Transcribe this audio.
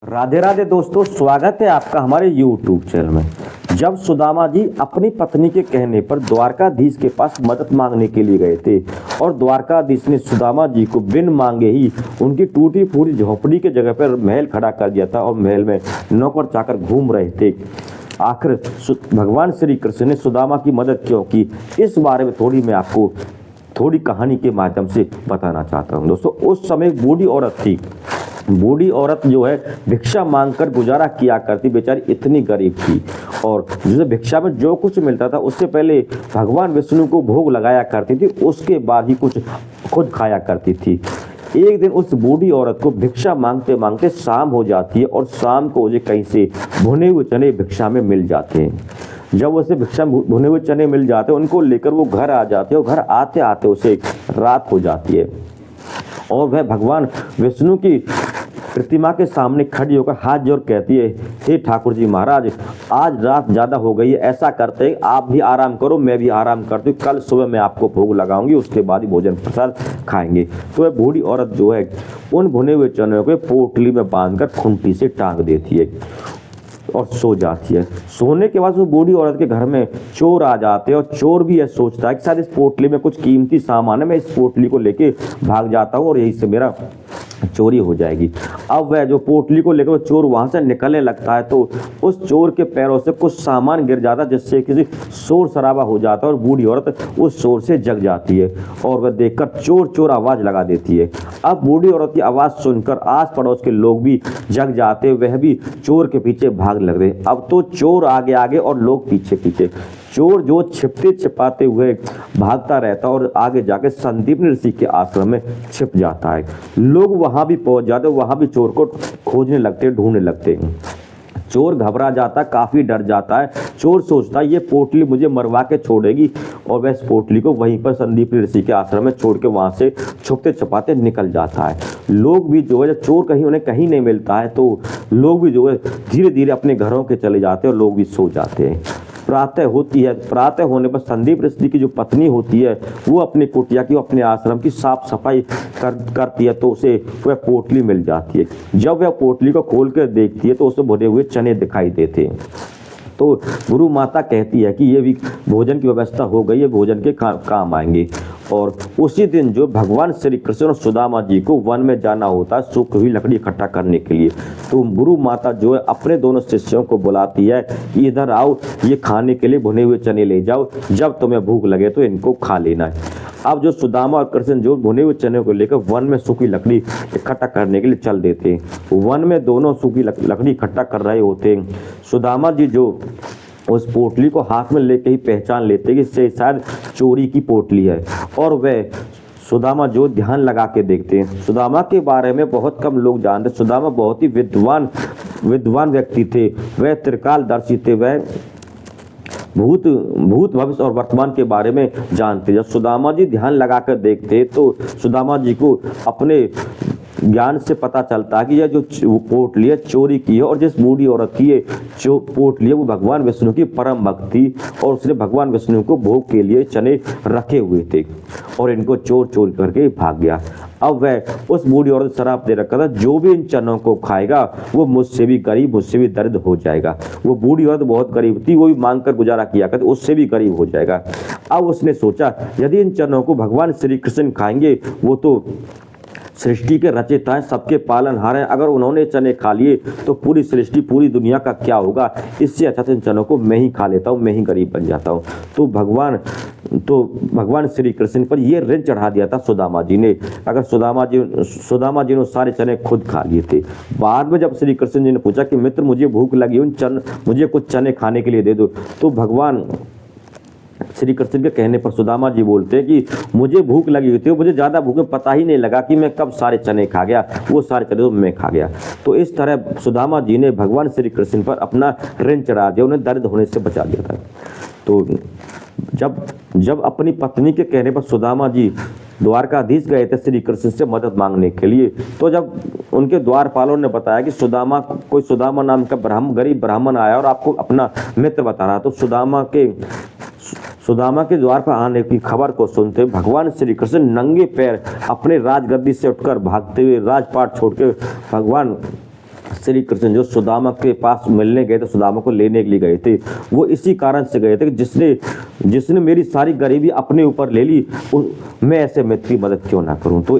राधे राधे दोस्तों, स्वागत है आपका हमारे YouTube चैनल में। जब सुदामा जी अपनी पत्नी के कहने पर द्वारकाधीश के पास मदद मांगने के लिए गए थे और द्वारकाधीश ने सुदामा जी को बिन मांगे ही उनकी टूटी फूटी झोपड़ी के जगह पर महल खड़ा कर दिया था और महल में नौकर चाकर घूम रहे थे। आखिर भगवान श्री कृष्ण ने सुदामा की मदद क्यों की, इस बारे में मैं आपको थोड़ी कहानी के माध्यम से बताना चाहता हूँ। दोस्तों, उस समय एक बूढ़ी औरत थी। बूढ़ी औरत जो है भिक्षा मांगकर गुजारा किया करती, बेचारी इतनी गरीब थी और जिसे भिक्षा में जो कुछ मिलता था उससे पहले भगवान विष्णु को भोग लगाया करती थी, उसके बाद ही कुछ खुद खाया करती थी। एक दिन उस बूढ़ी औरत को भिक्षा मांगते मांगते शाम हो जाती है और शाम को उसे कहीं से भुने हुए चने भिक्षा में मिल जाते हैं। जब उसे भिक्षा भुने हुए चने मिल जाते हैं, उनको लेकर वो घर आ जाते हैं और घर आते आते उसे रात हो जाती है और वह भगवान विष्णु की प्रतिमा के सामने खड़ी होकर हाथ जोड़ कहती है, हे ठाकुर जी महाराज, आज रात ज़्यादा हो गई है, ऐसा करते हैं आप भी आराम करो, मैं भी आराम करती हूँ, कल सुबह मैं आपको भोग लगाऊंगी, उसके बाद ही भोजन प्रसाद खाएंगे। तो वह बूढ़ी औरत जो है उन भुने हुए चने को पोटली में बांधकर खूंटी से टांग देती है और सो जाती है। सोने के बाद वो बूढ़ी औरत के घर में चोर आ जाते हैं और चोर भी यह सोचता है कि शायद इस पोटली में कुछ कीमती सामान है, मैं इस पोटली को लेके भाग जाता हूँ और यही से मेरा चोरी हो जाएगी। अब वह जो पोटली को लेकर चोर वहां से निकलने लगता है तो उस चोर के पैरों से कुछ सामान गिर जाता है, जिससे किसी शोर शराबा हो जाता है और बूढ़ी औरत उस शोर से जग जाती है और वह देखकर चोर चोर आवाज लगा देती है। अब बूढ़ी औरत की आवाज सुनकर आस पड़ोस के लोग भी जग जाते, वह भी चोर के पीछे भाग लग रहे। अब तो चोर आगे आगे और लोग पीछे पीछे। चोर जो छिपते छिपाते हुए भागता रहता और आगे जाके संदीप ऋषि के आश्रम में छिप जाता है। लोग वहां भी पहुंच जाते, वहां भी चोर को खोजने लगते, ढूंढने लगते हैं। चोर घबरा जाता, काफी डर जाता है। चोर सोचता है ये पोटली मुझे मरवा के छोड़ेगी और वह इस पोटली को वहीं पर संदीप ऋषि के आश्रम में छोड़ के वहां से छुपते छुपाते निकल जाता है। लोग भी जो है, जब चोर उन्हें कहीं नहीं मिलता है तो लोग भी जो है धीरे धीरे अपने घरों के चले जाते हैं और लोग भी सो जाते हैं। प्रातः होती है, प्रातः होने पर संदीप ऋषि की जो पत्नी होती है वो अपने कुटिया की, अपने आश्रम की साफ सफाई करती है तो उसे वह पोटली मिल जाती है। जब वह पोटली को खोल कर देखती है तो उसे भुने हुए चने दिखाई देते हैं। तो गुरु माता कहती है कि ये भी भोजन की व्यवस्था हो गई है, भोजन के काम आएंगे। और उसी दिन जो भगवान श्री कृष्ण और सुदामा जी को वन में जाना होता है सूखी हुई लकड़ी इकट्ठा करने के लिए, तो गुरु माता जो है अपने दोनों शिष्यों को बुलाती है कि इधर आओ, ये खाने के लिए भुने हुए चने ले जाओ, जब तुम्हें भूख लगे तो इनको खा लेना है। अब जो सुदामा और कृष्ण जो भुने हुए चने को लेकर वन में सूखी लकड़ी इकट्ठा करने के लिए चल देते हैं। वन में दोनों सूखी लकड़ी इकट्ठा कर रहे होते हैं। सुदामा जी जो उस पोटली को हाथ में लेके ही पहचान लेते कि इससे शायद चोरी की पोटली है और वह सुदामा जो ध्यान लगा के देखते हैं। सुदामा के बारे में बहुत कम लोग जानते। सुदामा बहुत ही विद्वान व्यक्ति थे, वह त्रिकालदर्शी थे, वह भूत भविष्य और वर्तमान के बारे में जानते। जब सुदामा जी ध्यान लगाकर देखते तो सुदामा जी को अपने ज्ञान से पता चलता है कि यह जो पोटली है चोरी की है और जिस बूढ़ी औरत की ये जो पोटली है वो भगवान विष्णु की परम भक्त थी और उसने भगवान विष्णु को भोग के लिए चने रखे हुए थे और इनको चोर चोर करके भाग गया। अब वह उस बूढ़ी औरत शराब दे रखा था, जो भी इन चनों को खाएगा वो मुझसे भी गरीब, मुझसे भी दरिद्र हो जाएगा। वो बूढ़ी औरत बहुत गरीब थी, वो भी मांग कर गुजारा किया करती, उससे भी गरीब हो जाएगा। अब उसने सोचा यदि इन चनों को भगवान श्री कृष्ण खाएंगे, वो तो सृष्टि के रचयिता हैं, सबके पालनहार हैं, अगर उन्होंने चने खा लिए तो पूरी सृष्टि, पूरी दुनिया का क्या होगा। इससे अच्छा तो इन चनों को मैं ही खा लेता हूँ, मैं ही गरीब बन जाता हूँ। तो भगवान श्री कृष्ण पर ये ऋण चढ़ा दिया था सुदामा जी ने। अगर सुदामा जी ने सारे चने खुद खा लिए थे। बाद में जब श्री कृष्ण जी ने पूछा कि मित्र मुझे भूख लगी, मुझे कुछ चने खाने के लिए दे दो, तो भगवान श्री कृष्ण के कहने पर सुदामा जी बोलते हैं कि मुझे भूख लगी हुई थी, मुझे ज़्यादा भूख में पता ही नहीं लगा कि मैं कब सारे चने खा गया, वो सारे चने तो मैं खा गया। तो इस तरह सुदामा जी ने भगवान श्री कृष्ण पर अपना ऋण चढ़ा दिया, उन्हें दर्द होने से बचा दिया था। तो जब अपनी पत्नी के कहने पर सुदामा जी द्वारकाधीश गए थे श्री कृष्ण से मदद मांगने के लिए, तो जब उनके द्वारपालों ने बताया कि कोई सुदामा नाम का गरीब ब्राह्मण आया और आपको अपना मित्र बता रहा, तो सुदामा के द्वार पर आने की खबर को सुनते भगवान श्री कृष्ण नंगे पैर अपने राजगद्दी से उठकर भागते हुए राजपाट छोड़कर भगवान श्री कृष्ण जो सुदामा के पास मिलने गए थे, सुदामा को लेने के लिए गए थे, वो इसी कारण से गए थे कि जिसने मेरी सारी गरीबी अपने ऊपर ले ली, मैं ऐसे मित्र की मदद क्यों ना करूं। तो